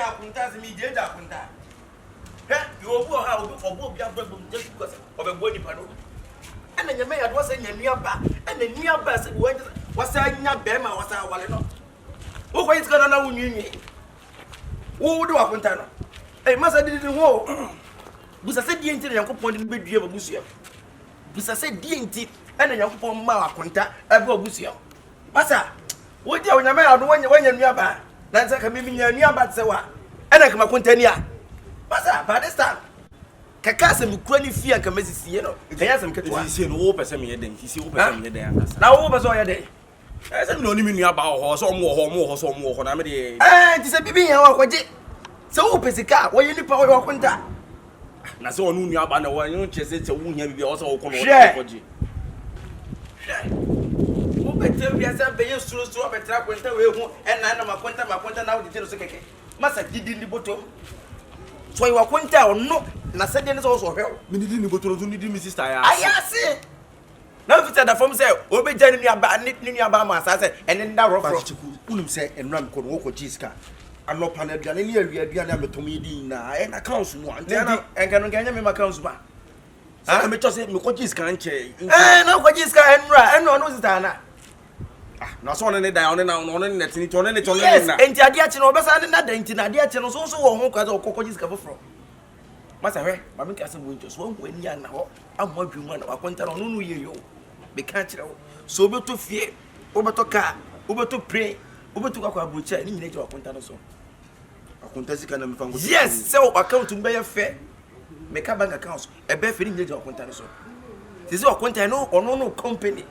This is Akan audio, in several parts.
Akonta me je akonta. You obu ha obu bia bra bum just because obegbo nipa no. Ena nyame ya do say nyanuaba, ena nuaba say wasa nya bema wasa wale no. Wo ko yitka na wunwinwi. Wo do akonta no. Masa didi ho. Busa say die nti Yankopon de bedua babusuam. Busa say die nti ena Yankopon ma akonta ebe babusuam. Masa wo dia nyame ya do wanya nuaba. Na nsa ka mimi nyanuaba tse wa. Ena kama kontania. Masa by this time. Kaka se mukura ni fia kama sisiye no. Kaya se mketo. Sisiye no wo pese me yeden. Sisiye wo pese me yeden akasa. Na wo pese o yeden. Se me no ni menu aba ho so mo ho na me de. Ti se bibi yan wa kwaje. Se wo pese ka wo yini pa wo konta. Na se onu nu aba na wo nyu chese se wo hia bibi o so wo kono wo kwaje. Wo bete bia se be yesuro betra konta we hu na makonta na wo de so keke. Masa didi ni boto. So you wakwenta ono na sede ne so so hwe. Me didi ni boto no didi mi sister ya. Ayase. Na fita da form say obeja ni nuaba ma asase ene nda rofro. Unum say enram ko no ko jiska. Anopa na aduane ne aduane ametomi di na e na council mu ante na enka no ganya me ma council ba. Ah me chose me ko jiska nche. Na ko jiska enra eno no sister na. Na so ne da one na netini to ne to ne na. Yes, enti ade achi na obesa ne na da enti na ade achi no so wo ho kwa za okokko jiska foforo. Masa hwe, ma me kase bo nto so wo ani ana ho amwa dwuma na wakonta no no ye yo. Be ka kire wo. So obeto fie, obeto ka, obeto pray, obeto kwa abrocha ni nyine je wakonta no so. Akonta sika na mfa ngo. Yes, so account mbe ye fe. Me ka bank account e be fe ni nyine je wakonta no so. Tisi wakonta no ono no company.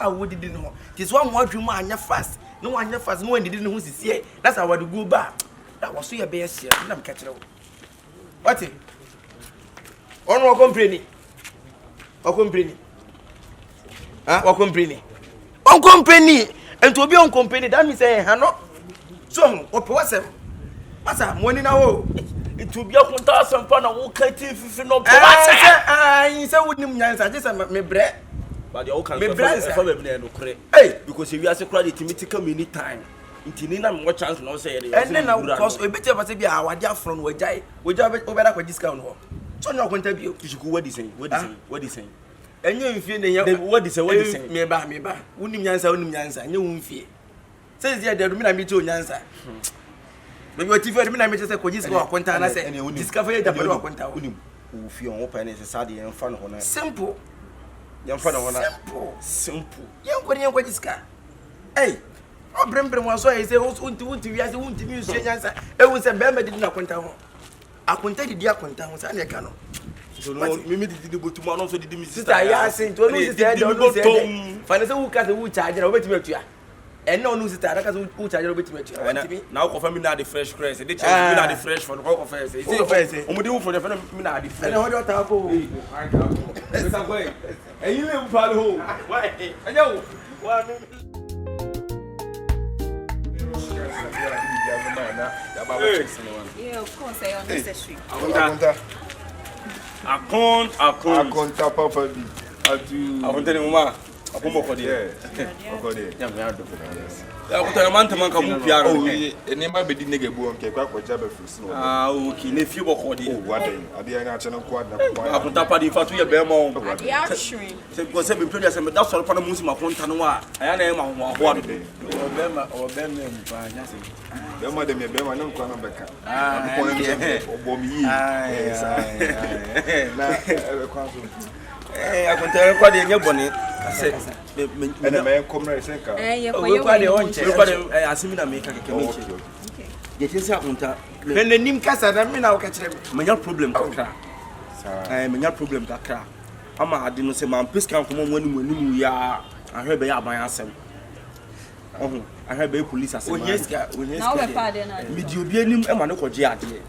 Wo didi no tis one more dream anya fast no anya fast no didi no hu sisie that's how we go back that was so ye be here na me catch what on wo complain wo complain and to be on company that means say ha no so wo pe wasem masa money na wo it will be a contact some pa na wo kati fifi no pe wasem say wo nim nyansa je say me bre. But you can me brands for me no kre. Hey, because if you are secret it meet come anytime. Intini na mo chance no say dey. And then because we better pass be our dia from we jai obeda kwa discount ho. So no kwanta bio. You go what is saying? What is saying? Enye mfie ne ya. What is saying? Me ba. Unim nyansa nye wo mfie. Say dey dey me na me ti onyansa. Me bi otife me na me say kwa discount kwanta na say discover ya dabere kwanta ho. Unim wo fie on wo pa na say sad dey enfa no ho na. Simple. Simple. Yanko diska. Hey, o brembrem waso e say unti wiase unti mi usu nyansa. E won say be ma didi na kwanta ho. Akwanta didi akwanta ho say na ka no. So no me didi botu ma no so didi mi sister ya say to no sister dey no say. Fa na say who ka say who charge na obetimi atua. E na no sister na ka say who charge na obetimi atua. Na ko fa mi na the fresh crest. They change me na the fresh for the ko fa say. Say o mo dey who for the me na the fresh. And how do ta ko? Esa boy. And you live for home. Why? And yo, what? Yeah, of course, I unnecessary. Akonta papa bi. Akonta ni mama. Akomo ko de. Okode. Ya me ado. Akonta man taman ka mu piaro. Oh, ene ma be di nege bu onke kwa koja be fusi no. Okay, ne fi boko de. Oh, what then? Abi anya chana kwa na kwa. Akonta pa di fa to ye be ma o. Ade ashrin. Se go se be produce me da so pa na mu si makonta no a. Aya na e ma ho ho ado. Obema mpa nya se. Bema de me bema na kwa na beka. Ko ne obomi yi. Na kwa so. Akonta kwa de nye bone. Ase ene me komra senka. Ye kwa yo kwa de onche. Kwa de asimi na me ka keke me che. Ye tinsa akonta. When nim kasa na me na wo ka kire me. Manya problem kakra. Manya problem kakra. Ama ade no se man piska nkomo mu ya ahwe be ya aban asem. Ahwe be police asem. Onyeska. Na we pa de na. Me di obi anim e ma ne koje ade.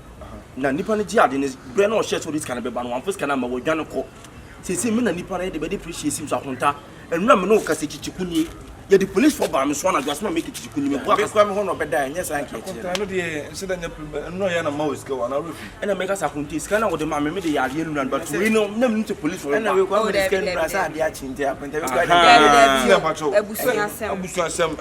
Na nipa ne ji ade ne bre na o share so this kind be ba no wan piska na ma wo dwane ko. Sisi me na nipa na de be appreciate sim so akonta. Enura me no ka se chichikuni Yeah, the police for bam so na just make it to me. What is me hono beda nya san ke. I know the instead no ya na mouse go na refi. And I make us akunti scan with the man me the yare nu but we know nem to police for. And we go with scan brasa ade a chinti akunta we go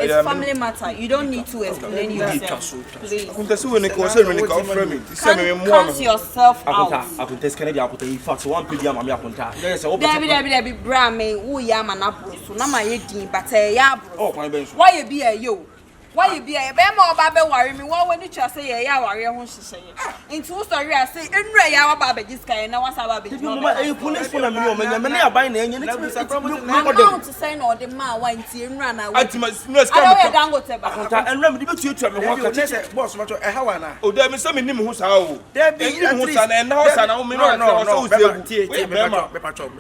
it's family matter. You don't need to explain yourself. Please. Akunta se we ne ko se me ne ko frame. Se me mo Count yourself out. Akunta scan dia akunta in fact one page am akunta. Debi bra me wo ya ma na bro so na ma ye din but ya bro. Oh, my bench. Why you be a yo? Why you be a be ma oba be worry me one when you say ye ya worry ho hihye. Into story I say enra ya wa ba be diskan na wasa ba be. The police for me o me na aban na enye na I'm to say no the man why nti enra na. Atima no scam. I don't go to ba. akunta enra me de betuatua me ho aka say boss macho e ha wa na. O da me say me nim ho sa o. There be ho sa na na ho sa na o me no no me pacho.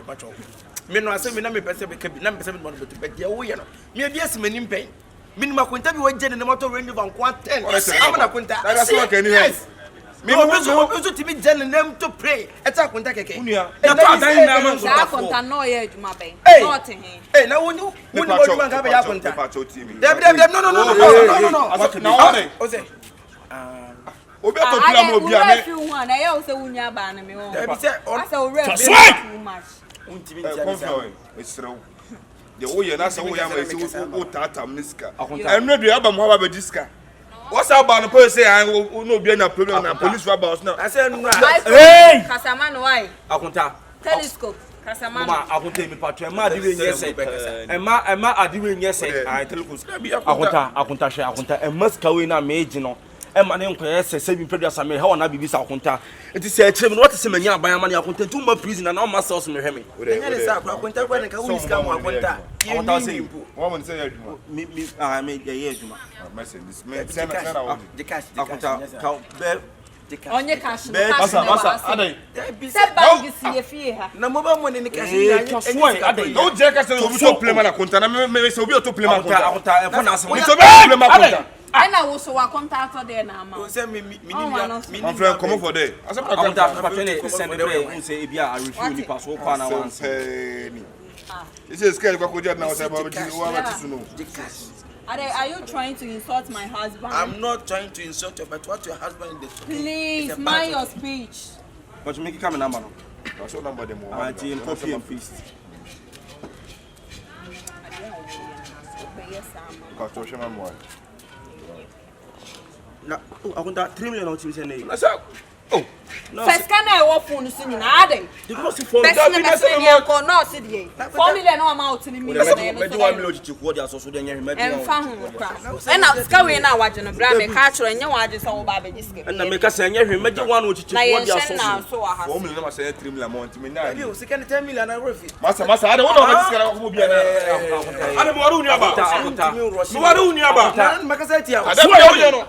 Me no ase me na me pese be kabi na me pese me no betu be dia wo ye no. Me bi ase manim pen. Minimum kwenta bi wajene ne motor range van kwa 10. Amana kwenta. That's what can you hear. Me so timi jene nem to pray. Eta kwenta keke. Unia. Na to adan na man so. Da kwenta no ye adwuma ben. Not him. Eh na woni adwuma ka be ya kwenta. Dem no. Na wone. O say obi to tula mo bia me. If you want na ye say wunya ba na me won. Dem say I say we too much. Untimi jene say. Esrew. The oye na say oya ma say o tata mniska. Enre do aba mo aba be diska. What's about the person say no be na problem na police for about now. I say no. Hey! Kasama no why? akunta Telescope. Kasama. Mama akunta mi patro ma adi we nyese. Ema adi we nyese. Ah telescope. Akunta hwe akunta ema skawe na meji no. Ema ne nkoye se bi pedu asame ha wona bibi sa akunta. Enti se akire mi what se manya aban ama ne akunta tu ma prison na ma sauce me hwe me. Enya ne sa akunta kwa ne ka woni ska mo akunta. Akunta say woman say aduma. Me ye aduma. Message me send na the cash akunta ka be Onye cash. Masa adai. Se bag si e fie ha. Na mo ba mo ne cash adai. No je ka say obi to play man akunta na me say obi to play man akunta e fa na asem. Me to play man akunta. Ena wo so wa contact there na ama. O say me my friend come for there. Asem akunta patro ne send the way say e bia a review ni pass wo pa na wan. This is scared kwa koja na wasa ba bi wa ba tsuno. Are you trying to insult my husband? I'm not trying to insult you, but what your husband did. Please mind your speech. But you make it come number no. What's your number dem? Auntie copy and paste. Ka to shema mo. Na akunta 3 million on TV say na. Oh. No. First can I work for you na ade. Because for best na ko no see dey. 4 million no amount to me. Me do 1 million chichi ko dia so so dey nyɛ me. Emfa ho kra. Na ska we na waje no bra me ka kyerɛ nyɛ waje so wo ba be diske. Na me ka say nyɛ hwe me gye 1 o chichi ko dia so so. 4 million na ma say 3 million amount me na. Abi o sika 10 million na refi. Masa ade wo na ba diske na ko bia na. Ade mo waru uni aba. Mo waru uni aba. Na maka say tia. Ade mo yo no.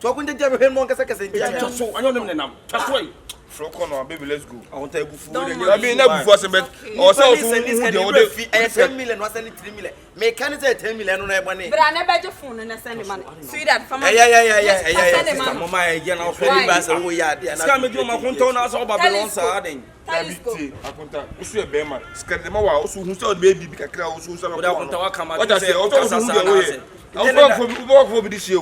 So I couldn't tell him one second. So I know them now. That's why. Froko no baby let's go. I want to go food. I mean na before say but or say this 10 million was sending 3 million. Me can say 10 million no e money. But I never just phone na send money. See that from yeah. Mama again na for the bass wo ya dia na. Ska me do ma konto na so Babylon sa aden. Akonta usu e be ma. Ska de ma wa usu hu say baby bi kakra usu say ma. Akonta wa kama. What say o to hu de we. I for this year.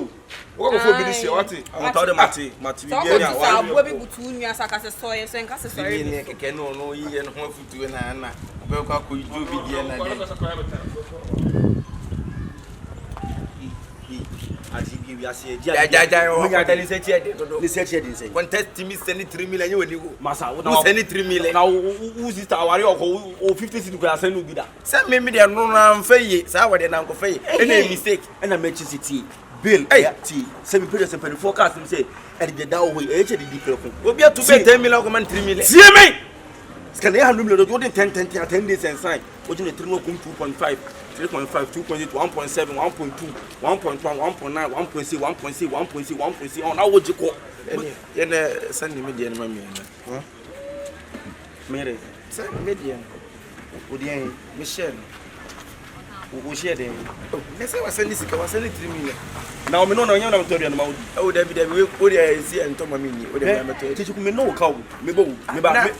What for this year? What? I tell them Mati bi ya wa. So we butu nua saka se soye so nka se soye. Ni keke no yiye no ho futu na. Be kwa ko ju bi die na de. Aji bi ase ja o ga tell say tie de do. Ni say tie de say. Contest me send 3 million you go. Masa wo send 3 million. Na wo sister aware o 50 cedi ko send no bi da. Say me de no na mfaye, say we de na nko faye. Any mistake. Na me chi city. Bill ti say me pay some forecast me say e de da o e che de di preko. Obi atu be 10 million ko man 3 million. See me. Scan 100 million do 10 days and sign. O je 3 no 2.5. 3.5, 2.8, 1.7, 1.2, 1.1, 1.9, 1.6, 1.6, 1.6, 1.6. On how would you call? Send me the enemy. Mary, send me the Michelle. wo share dem na say was send sika was send 3 million na o me no na nya na metori na ma wo o da bi o dey see ento ma me ni o dey ma metori Kyekyeku me no ka wo me ba wo me ba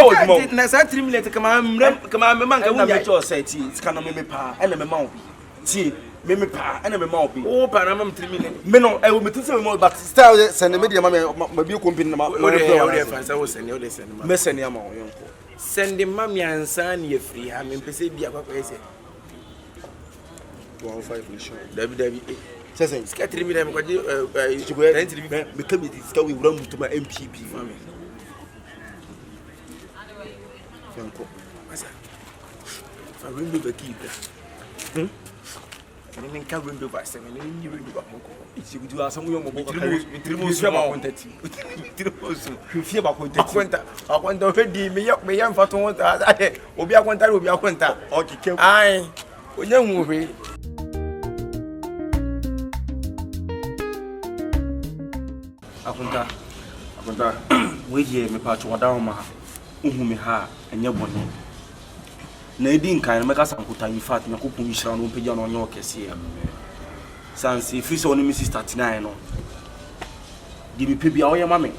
wo djuma na sa 3 million kama me man ka wo nya cho say ti sika na me pa e na me ma wo bi ti me pa e na me ma wo bi o pa na mam 3 million me no e wo me tin say me ma but style send me dia ma bi company na ma o dey fan say o send ma me send ya ma wo yonko send ma mi ansa na ye free ha me pese bi akwa ese 115 nation David sesen ska 3 million me kwaje me ka bi ska we wura mutuma MPP mame yonko asa fa window be keep Ni nka window ba se me ni window ba moko Kyekyeku asamu yo mo boka trimu so ma kontati trimu so fie ba kontati akwanta hwedi me ya mfa to wonta ade obi akwanta obi akwanta okike ai onye nwuhwe akonta we die me pa cho wada ma uhu me ha enye bone na edi nkan me ka sankuta in fact me kopun yira no pegya no onye okese ya sansi free so ni mi sister 39 no di mi pebia oye ma me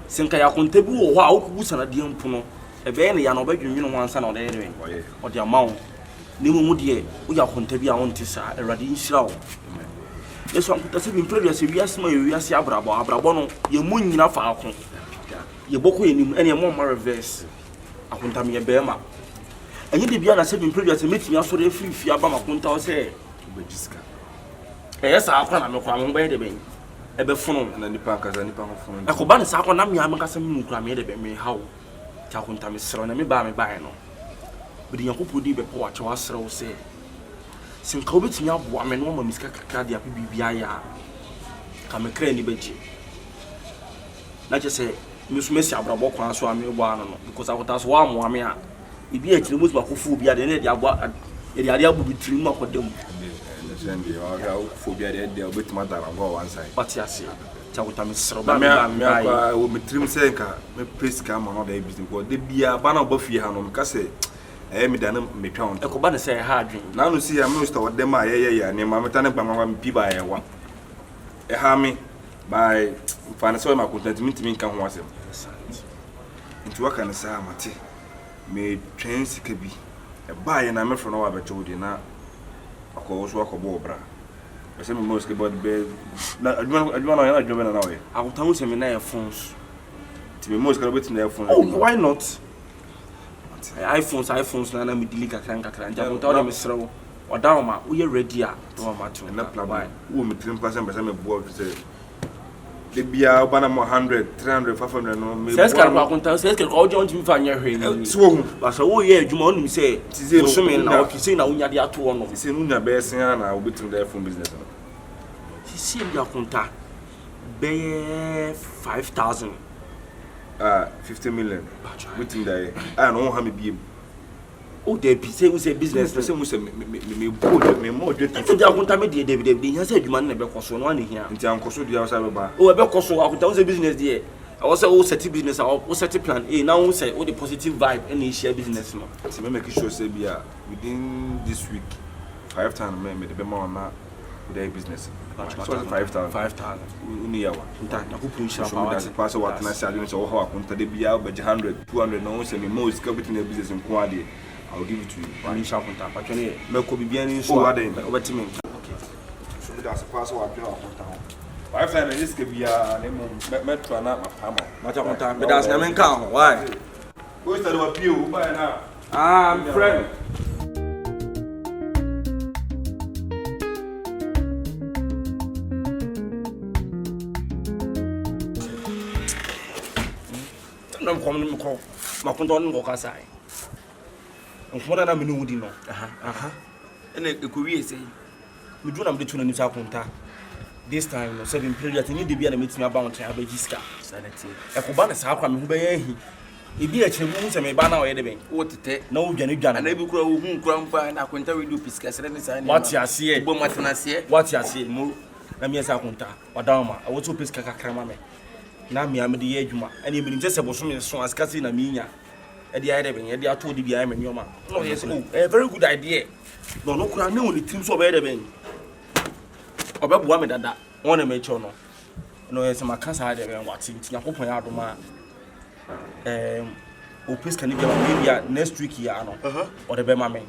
senka ya konta bi wo ho a okubu sanade mpu no ebe ne ya no badwunwunu wansa na ode yere ode amawo ni mu de wo ya konta bi a wonte sa erade nhira wo yeso ankuta se bi mpre se wiase ma wiase abrabo no ye mu nyina fa akon ye boko enim ene mo ma reverse akunta me ye be ma enye de bia na se bi mpre se metimi asore afiri aba ma kunta o se obejiska sa akwa na me kwa mo be de ben ebe funu na nipa kaza nipa ho funu akoba ne sa akwa na me am kasa me nkura me de be me hawo ta kunta me sero na me ba no bidi yankopɔ di be po wa chewa sero o se sinka obetimi aboa me no ma miska kakra dia pe bibia ya ka me kra ni beji na je se mi so mesi abrabo kwan so ame bo ano no because akota so wa mo ame a ibi a kire mo ba kofu bia de ne dia aboa e dia dia bubu tiri mu akodam Sendi wa phobia de obetimi dara go one side patiase cha akota me sero ba ba me akwa o metrim senka me peska ma no da business ko de bia ba na oba fie ha no ka se me dana me twa on ekoba ne se ha adwen na no si ya me sto wode ma ye ne ma meta ne gbamwa me pi ba ye wa ha me by fana so ma content mi nka ho asem nti waka ne sa mate me twen sika bi ba ye na me fro no wa becho de na akọ so akọbọ obra ese me mo skateboard be na adwa na we akota ho se me na e phones ti me mo skateboard na e phone oh why not iPhones na me delete kakra nja akota o me sero oda ma wo ye ready a no ma to na plan wo me trim pass me bo se de bia bana mo 100 300 500 no me se skar kwa konta se skar ko jonti mi fa nya hwe ni so hu ba so wo ye adwuma onum se so me na o kise na unya de ato no se nu nya be sen na obetum da phone business no si ya konta be 5,000 50 million wetin da no ha me biem o de bi se we say business se mu se me bold me mo de to ja konta me de de nya se adwuma na be koso no ani hia nti ankoso dia sa be ba o be koso akonta we say business de I was say o set business o set plan A now we say o the positive vibe and share business no so me make sure say bia within this week 5 times me de be ma na with business so 5,000 uni yawa nta na ku pun shira so me that pass what na say so how akonta de bia o be 100 200 no say me mo is capital na business nko ade I'll give it to you. Ni sha konta pa twene me ko bibia ni so obetimi okay so me that pass what you akonta 5 times this ke bia na mo metro na mapama ma ta konta me das na men kan why go start wa pio ba na I'm friend nam kom no ko ma konta no ko kasai nkomoda na me no wudi no ene ekowie sei me do na me tuna ni sa konta this time no 7 period ni de bia na metimi aba on try abagiska sanity ekoba na sa akwa me ho be yahi ebi a chemu hu se me ba na oyede ben wo tete na wo dwane na bi kura wo hu kura mpa na akonta we do piska sere ne sa ni what ya see bo matena se what ya see mo na me sa konta wadama a wo to piska kakra ma me na me am de ye adwuma ene me nim se bo so me so askasi na me nya e dey dey ben e dey ato di bia me nyoma no yes oh a very good idea no no kura na woni tim so be dey ben obeboa me dada won na me cho no yes ma kasa dey ben wati ntia kopon ya adoma o pes kan be maybe next week ya no or the be ma me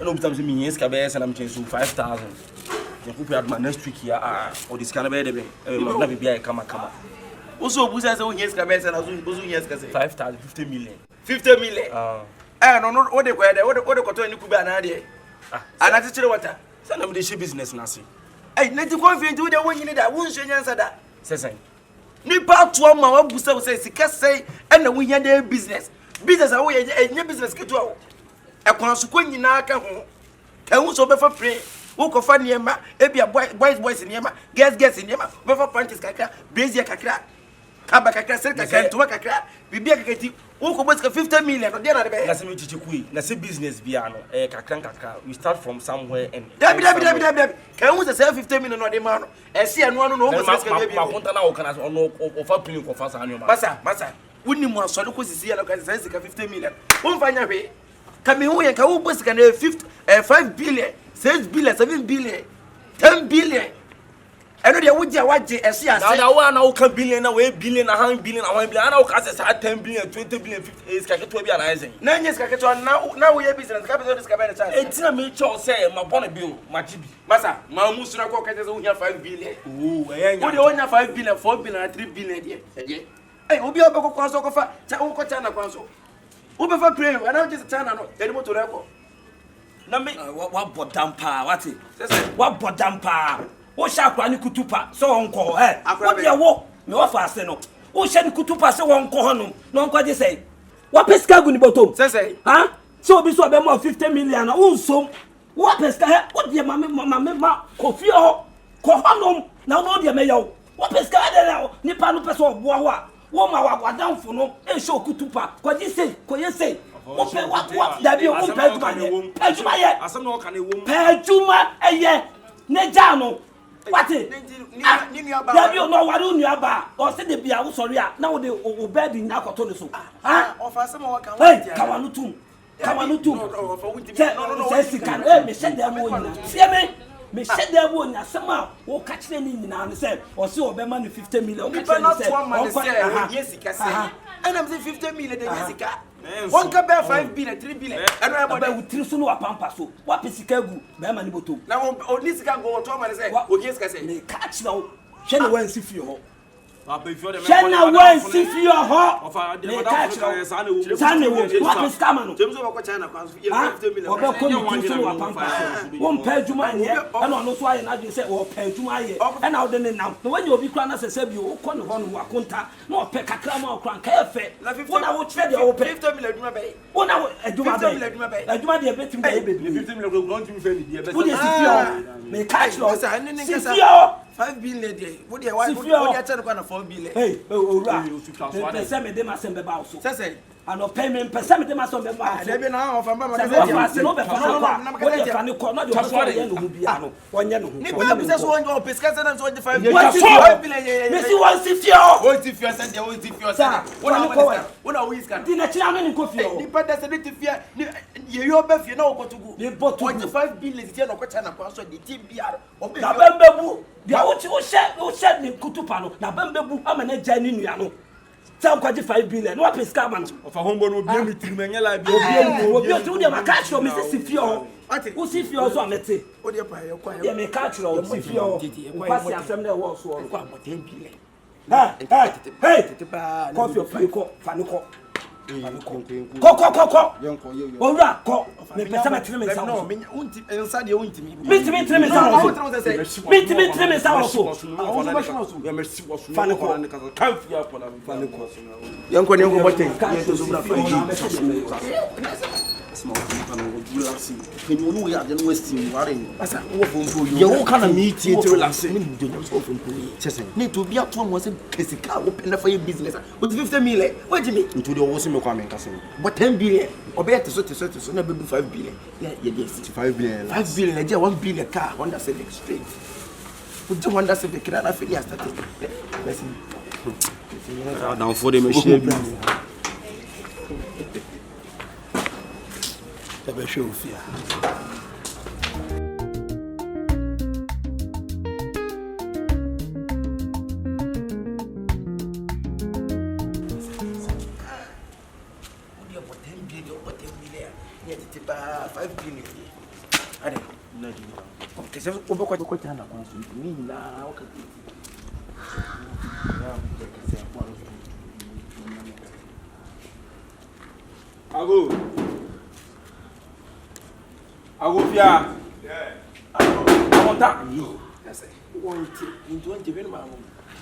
no bitam se mi yes ka be yes na me so 5000 ya kopon adoma next week ya or this kan be dey ben na be bia kama also busa say yes ka be say na so yes ka say 5000 50 million 50 million no no what they go there what they ko to any kuba na there ana ti chire water say na me dey business na say na ti Confion we dey won yin da won hwe nyansa da say nipa to ma wa busa say sika say na won yin da business a wo ye business ketu a wo e kwa so ko nyina ka ho ka hu so be fa pre wo ko fa niema e bia boys niema girls niema be fa panties kakra brazier kakra kaba kakra sel kakra to kakra bibia kakati wo ko boska 50 million dey na be na se me chichikui na se business bia no kakra we start from somewhere and dabi kan hu say 50 million no dey ma no e se eno no wo boska ka bia ma konta na wo kana no o fa pin ko fa sa anyo masa woni mu asode ko sisi ya no ka say 50 million wo mfanya hwe ka me hu ye ka wo boska na 5 billion 6 billion 7 billion 10 billion eno de wuje waje ese ase na wa na wo ka billion na we billion na 1 billion na 1 billion na wo ka say 10 billion 20 billion 50 is ka keto bia na isen na nyes ka keto na wo ye business ka be so ka be na chance etina me cho say ma bone bill ma jibi masa ma mu suna ko ka say wo nya 5 billion enya wo de wo nya 5 billion 4 billion 3 billion de obi obe ko kwanso ko fa cha wo ko cha na kwanso wo be fa pray and now just China no tell mo to reko na me wa bodampa wati wa bodampa wo sha kwa ni kutupa so onko wo de wo me wa fa ase no wo sha ni kutupa se wonko hono no onko je sei wa peska gu ni botom sei so obi so be mo 50 million na wo nsom wo peska wo de ma kofi ho ko honom na wo de me yawo wo peska de na ni pa no peso obo ho a wo ma wa gwadanfo no e sho kutupa ko je sei ko ye sei wo pe wa dabi wo pe juma ye asem no ka na wo pe juma eye ne ja no wati ni nuaba dabi no wari nuaba o se de bia wo sori a na wo de o bed ni akoto ne so o fa asem wo ka kawanu tum no se sikan me se de mo nyina sie me se de mo nyina asem a wo ka kire ni nyina ne se o se o be ma ni 50 million o ka kire ni se o ko yes sika se and I'm saying 50 million de sika one ka be 5 billion 3 billion and I about we tiri so no apampa so wa pesika gu be ma ni botom na o ni sika go to ma ne say o yes ka say me ka kire wo hwe ne wan si fie ho Shana wan si fie ho me ka kire sane wo wa pesika ma no James o ko China kwanso 50 million o be ko ni so no apampa so wo mpa adwuma ye and ono so aye na dwe say wo pa adwuma ye and na wo de ne nam no when you obi kra na se bi wo ko ne ho no akonta na o pe kakra ma okran ka efe wo na wo kire de wo pe 50 million adwuma be wo na wo adwuma be adwuma de betim be be 50 million go don't me be be wo de si fie me ka kire si fie 5 billion de wo de wa wo de tell ko na 4 billion ora me se me de ma sembe ba so say ano pay me pesa me de ma sembe ba so de bi na o fa ma de no be fa no wo de fa ni ko no de so ye no bia no wonye no ni ba bi se so wonje o pesca se na so wonje 5 billion me si won si fie se de won si fie se wo na wis kan di na chira me ni ko fie ni pa da se de fie ye yo ba fie na o kotugu ni botugu wonje 5 billion ti na ko China kwa so de ti bia o be na bembebu dia wo she ni kutupa no na bembebu ama na ja ni nua no tell kwaji 5 billion no pesca man of a hombo no bi mi tiri nya la bi obi o de ma ka show me si fie ho wo si fie ho so amete o de pa ye kwa ye me ka show si fie ho kwasi asem na wo so kwa 10 billion hey Confion Shifo Momaa Ko. Ora ko. Me pesa me tiri me sa. No, me unti ensa de unti mi. Me tiri me sa. Me tiri me sa so. Ya merci wo so. Fane ko kan fi ya ko na fane ko. Yanko ne ko bote. Yeto so bra fa. Small people no go relax. Can you know ya de no waste you are in. Asa wo fo ye wo kana me tie to relax. Me do no so fo you. Chese. Ne to bia to mo se kesika wo penda for your business. With 50 million. What do you mean? Into the wo se me kwa me kase. But 10 billion. Obe te so na be 5 billion. Yeah, ye 65 billion. 5 billion. E je 1 billion car Honda Civic straight. Wo je Honda Civic na na feli start. Merci. Down for the machine. Ebe show fear. Fia. Yeah. Akonta. Yes, sir. One, two, 20 minutes.